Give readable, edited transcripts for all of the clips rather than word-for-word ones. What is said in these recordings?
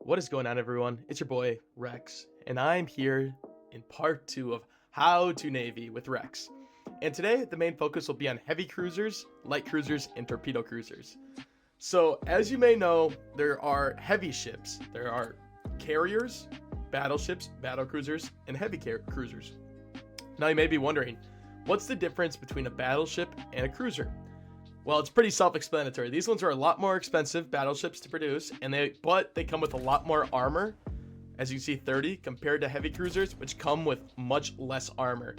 What is going on, everyone? It's your boy Rex, and I'm here in part 2 of How to Navy with Rex. And today, the main focus will be on heavy cruisers, light cruisers, and torpedo cruisers. So, as you may know, there are heavy ships. There are carriers, battleships, battle cruisers, and heavy cruisers. Now, you may be wondering, what's the difference between a battleship and a cruiser? Well, it's pretty self-explanatory. These ones are a lot more expensive battleships to produce, but they come with a lot more armor, as you see 30, compared to heavy cruisers, which come with much less armor.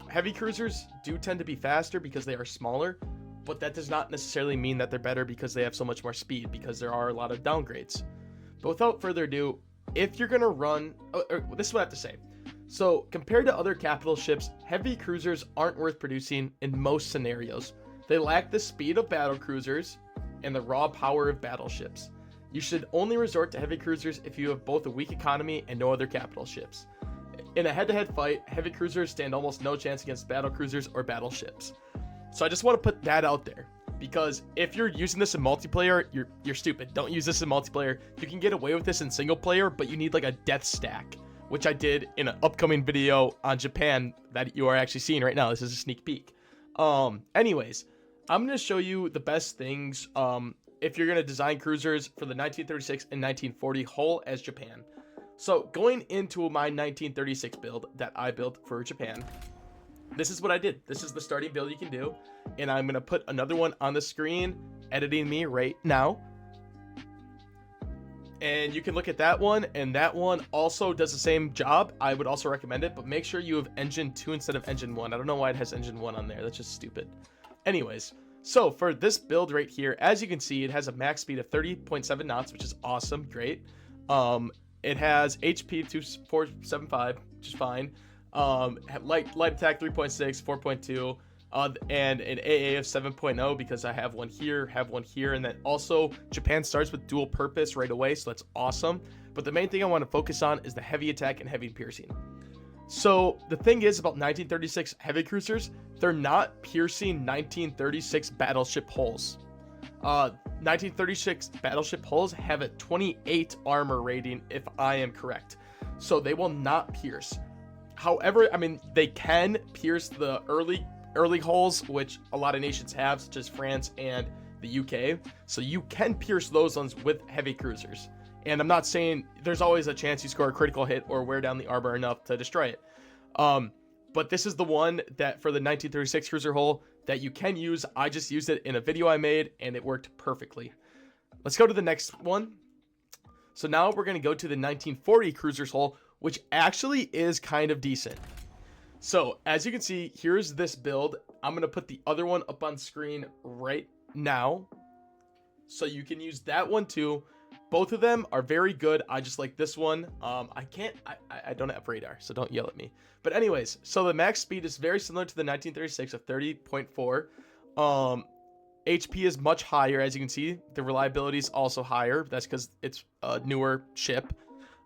Heavy cruisers do tend to be faster because they are smaller, but that does not necessarily mean that they're better because they have so much more speed, because there are a lot of downgrades. But without further ado, if you're going to run... this is what I have to say. So, compared to other capital ships, heavy cruisers aren't worth producing in most scenarios. They lack the speed of battle cruisers and the raw power of battleships. You should only resort to heavy cruisers if you have both a weak economy and no other capital ships. In a head-to-head fight, heavy cruisers stand almost no chance against battle cruisers or battleships. So I just want to put that out there, because if you're using this in multiplayer, you're stupid. Don't use this in multiplayer. You can get away with this in single player, but you need like a death stack, which I did in an upcoming video on Japan that you are actually seeing right now. This is a sneak peek. Anyways, I'm going to show you the best things if you're going to design cruisers for the 1936 and 1940 hull as Japan. So going into my 1936 build that I built for Japan, this is what I did. This is the starting build you can do. And I'm going to put another one on the screen, editing me right now. And you can look at that one, and that one also does the same job. I would also recommend it, but make sure you have engine 2 instead of engine 1. I don't know why it has engine 1 on there. That's just stupid. Anyways, so for this build right here, as you can see, it has a max speed of 30.7 knots, which is awesome, great. It has HP of 2475, which is fine. Light attack 3.6, 4.2, and an AA of 7.0 because I have one here, and then also Japan starts with dual purpose right away, so that's awesome. But the main thing I want to focus on is the heavy attack and heavy piercing. So the thing is about 1936 heavy cruisers, they're not piercing 1936 battleship hulls. 1936 battleship hulls have a 28 armor rating, if I am correct. So they will not pierce. However, I mean, they can pierce the early hulls, which a lot of nations have, such as France and the UK. So you can pierce those ones with heavy cruisers. And I'm not saying there's always a chance you score a critical hit or wear down the armor enough to destroy it. But this is the one that for the 1936 cruiser hull that you can use. I just used it in a video I made and it worked perfectly. Let's go to the next one. So now we're going to go to the 1940 cruiser's hull, which actually is kind of decent. So as you can see, here's this build. I'm going to put the other one up on screen right now, so you can use that one too. Both of them are very good. I just like this one. I don't have radar, so don't yell at me. But anyways, so the max speed is very similar to the 1936 of 30.4. HP is much higher, as you can see. The reliability is also higher. That's because it's a newer ship.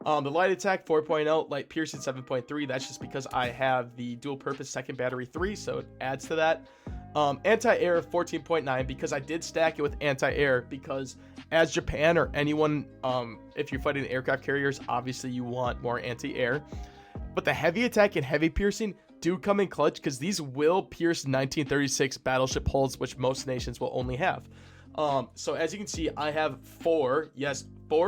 The light attack 4.0, light piercing 7.3. That's just because I have the dual purpose second battery 3, so it adds to that. Anti-air 14.9, because I did stack it with anti-air, because as Japan or anyone, if you're fighting aircraft carriers, obviously you want more anti-air. But the heavy attack and heavy piercing do come in clutch, because these will pierce 1936 battleship hulls, which most nations will only have. So as you can see, I have four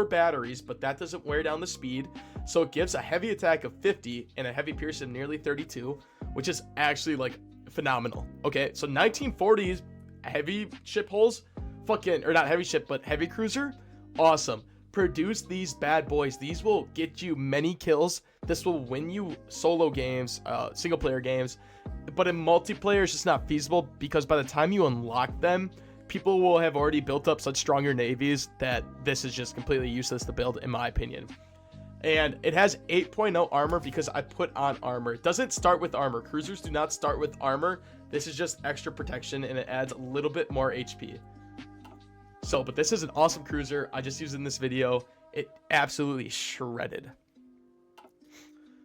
batteries, but that doesn't wear down the speed. So it gives a heavy attack of 50 and a heavy piercing of nearly 32, which is actually like phenomenal. Okay, so 1940s heavy ship hulls, or not heavy ship, but heavy cruiser, awesome. Produce these bad boys. These will get you many kills. This will win you solo games, single player games, but in multiplayer it's just not feasible, because by the time you unlock them, people will have already built up such stronger navies that this is just completely useless to build, in my opinion. And it has 8.0 armor because I put on armor. It doesn't start with armor. Cruisers do not start with armor. This is just extra protection, and it adds a little bit more HP. So, but this is an awesome cruiser. I just used it in this video. It absolutely shredded.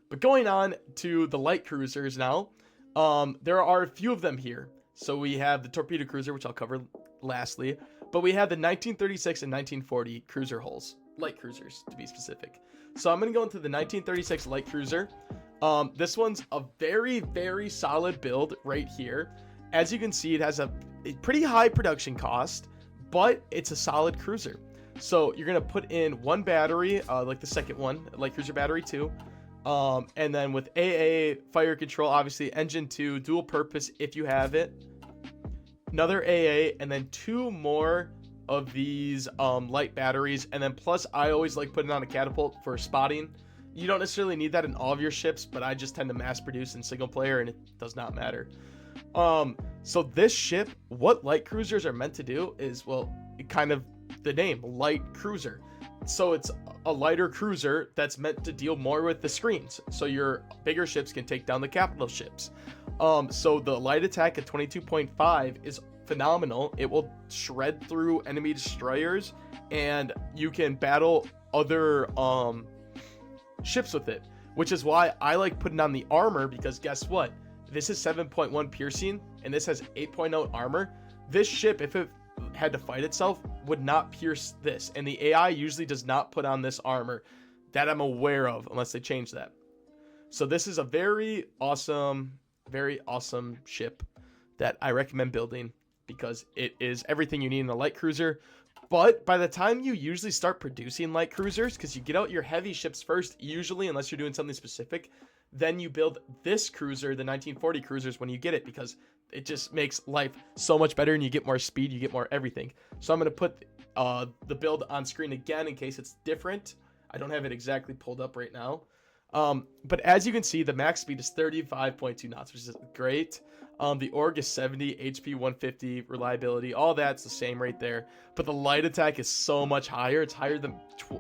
But going on to the light cruisers now, there are a few of them here. So we have the torpedo cruiser, which I'll cover lastly. But we have the 1936 and 1940 cruiser hulls, light cruisers to be specific. So I'm going to go into the 1936 light cruiser. This one's a very, very solid build right here. As you can see, it has a pretty high production cost, but it's a solid cruiser. So you're going to put in one battery, like the second one, light cruiser battery 2. And then with AA, fire control, obviously engine 2, dual purpose if you have it. Another AA, and then 2 more of these light batteries. And then plus, I always like putting on a catapult for spotting. You don't necessarily need that in all of your ships, but I just tend to mass produce in single player, and it does not matter. So this ship, what light cruisers are meant to do is, well, kind of the name, light cruiser. So it's a lighter cruiser that's meant to deal more with the screens, so your bigger ships can take down the capital ships. So the light attack at 22.5 is phenomenal. It will shred through enemy destroyers, and you can battle other ships with it, which is why I like putting on the armor, because guess what? This is 7.1 piercing, and this has 8.0 armor. This ship, if it had to fight itself, would not pierce this, and the AI usually does not put on this armor that I'm aware of, unless they change that. So this is a very awesome ship that I recommend building, because it is everything you need in a light cruiser. But by the time you usually start producing light cruisers, because you get out your heavy ships first usually, unless you're doing something specific, then you build this cruiser, the 1940 cruisers, when you get it, because it just makes life so much better, and you get more speed, you get more everything. So I'm going to put the build on screen again in case it's different. I don't have it exactly pulled up right now. But as you can see, the max speed is 35.2 knots, which is great. The org is 70, HP 150, reliability, all that's the same right there. But the light attack is so much higher. It's higher than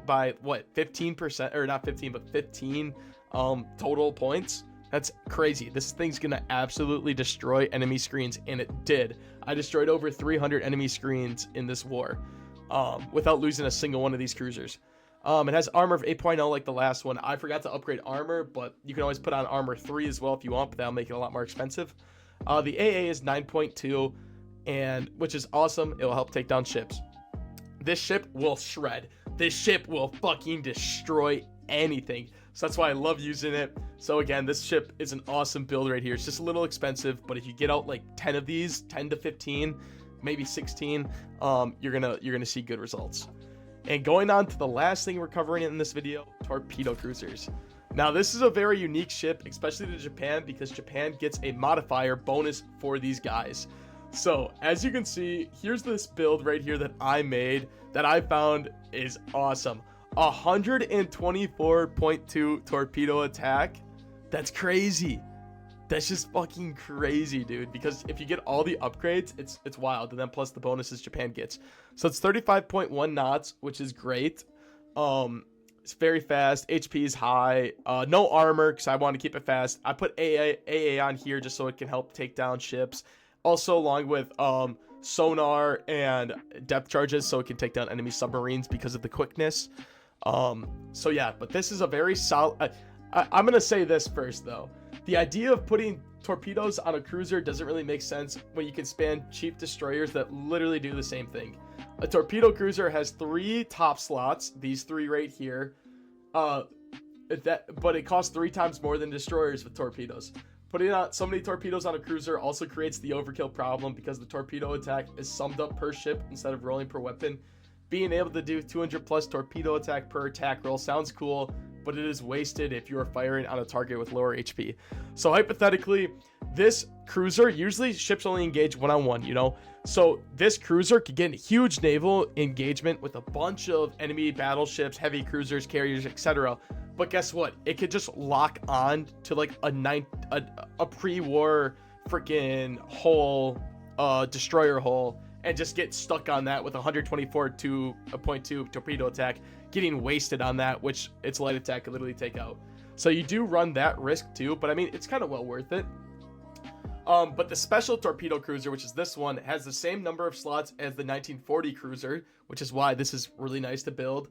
by what, 15%, or not 15, but 15 total points. That's crazy. This thing's gonna absolutely destroy enemy screens, and it did. I destroyed over 300 enemy screens in this war without losing a single one of these cruisers. It has armor of 8.0 like the last one. I forgot to upgrade armor, but you can always put on armor 3 as well if you want, but that'll make it a lot more expensive. The AA is 9.2, and which is awesome. It will help take down ships. This ship will shred. This ship will fucking destroy anything. So that's why I love using it. So again, this ship is an awesome build right here. It's just a little expensive, but if you get out like 10 of these, 10 to 15, maybe 16, you're gonna see good results. And going on to the last thing we're covering in this video, torpedo cruisers. Now this is a very unique ship, especially to Japan, because Japan gets a modifier bonus for these guys. So as you can see, here's this build right here that I made that I found is awesome. 124.2 torpedo attack. That's crazy. That's just fucking crazy, dude, because if you get all the upgrades, it's wild. And then plus the bonuses Japan gets. So it's 35.1 knots, which is great. It's very fast. HP is high. No armor, because I want to keep it fast. I put AA on here just so it can help take down ships. Also along with sonar and depth charges, so it can take down enemy submarines because of the quickness. So yeah, but this is a very solid. I'm gonna say this first though. The idea of putting torpedoes on a cruiser doesn't really make sense when you can span cheap destroyers that literally do the same thing. A torpedo cruiser has 3 top slots, these 3 right here, but it costs 3 times more than destroyers with torpedoes. Putting out so many torpedoes on a cruiser also creates the overkill problem, because the torpedo attack is summed up per ship instead of rolling per weapon. Being able to do 200 plus torpedo attack per attack roll sounds cool, but it is wasted if you are firing on a target with lower HP. So hypothetically, this cruiser, usually ships only engage one-on-one, you know? So this cruiser could get a huge naval engagement with a bunch of enemy battleships, heavy cruisers, carriers, etc. But guess what? It could just lock on to like a pre-war freaking hull, destroyer hull, and just get stuck on that with 124.2 torpedo attack, getting wasted on that, which its light attack could literally take out. So you do run that risk too, but I mean, it's kind of well worth it. But the special torpedo cruiser, which is this one, has the same number of slots as the 1940 cruiser, which is why this is really nice to build,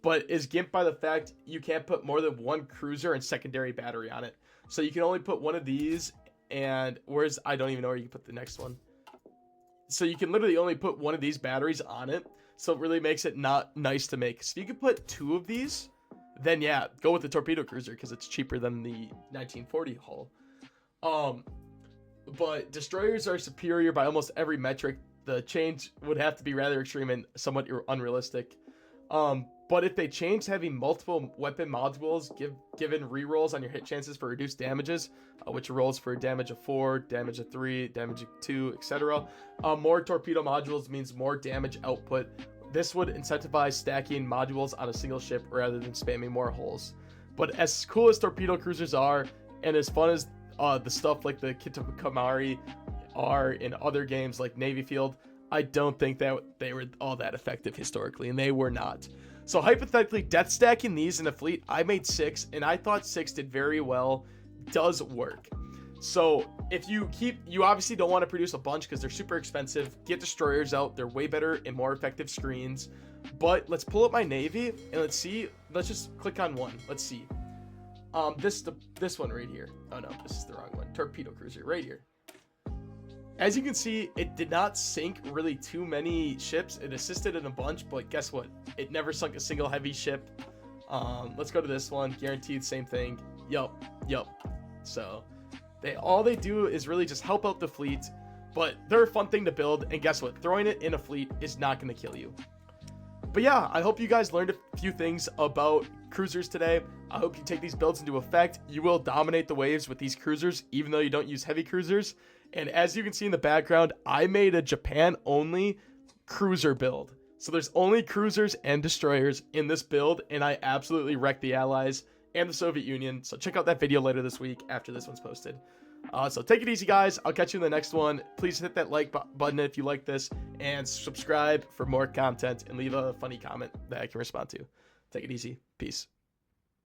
but is gimped by the fact you can't put more than 1 cruiser and secondary battery on it. So you can only put one of these, and I don't even know where you can put the next one. So you can literally only put one of these batteries on it. So it really makes it not nice to make. So if you could put 2 of these, then yeah, go with the torpedo cruiser because it's cheaper than the 1940 hull. But destroyers are superior by almost every metric. The change would have to be rather extreme and somewhat unrealistic. But if they change having multiple weapon modules given rerolls on your hit chances for reduced damages, which rolls for damage of 4, damage of 3, damage of 2, etc. More torpedo modules means more damage output. This would incentivize stacking modules on a single ship rather than spamming more hulls. But as cool as torpedo cruisers are, and as fun as the stuff like the Kitakamari are in other games like Navy Field, I don't think that they were all that effective historically, and they were not. So hypothetically, death stacking these in a fleet, I made 6, and I thought 6 did very well. Does work. So if you obviously don't want to produce a bunch because they're super expensive. Get destroyers out. They're way better and more effective screens. But let's pull up my Navy and let's see. Let's just click on one. Let's see. This one right here. Oh no, this is the wrong one. Torpedo cruiser right here. As you can see, it did not sink really too many ships. It assisted in a bunch, but guess what? It never sunk a single heavy ship. Let's go to this one. Guaranteed, same thing. Yup. So all they do is really just help out the fleet, but they're a fun thing to build. And guess what? Throwing it in a fleet is not going to kill you. But yeah, I hope you guys learned a few things about cruisers today. I hope you take these builds into effect. You will dominate the waves with these cruisers, even though you don't use heavy cruisers. And as you can see in the background, I made a Japan-only cruiser build. So there's only cruisers and destroyers in this build, and I absolutely wrecked the Allies and the Soviet Union. So check out that video later this week after this one's posted. So take it easy, guys. I'll catch you in the next one. Please hit that like button if you like this, and subscribe for more content, and leave a funny comment that I can respond to. Take it easy. Peace.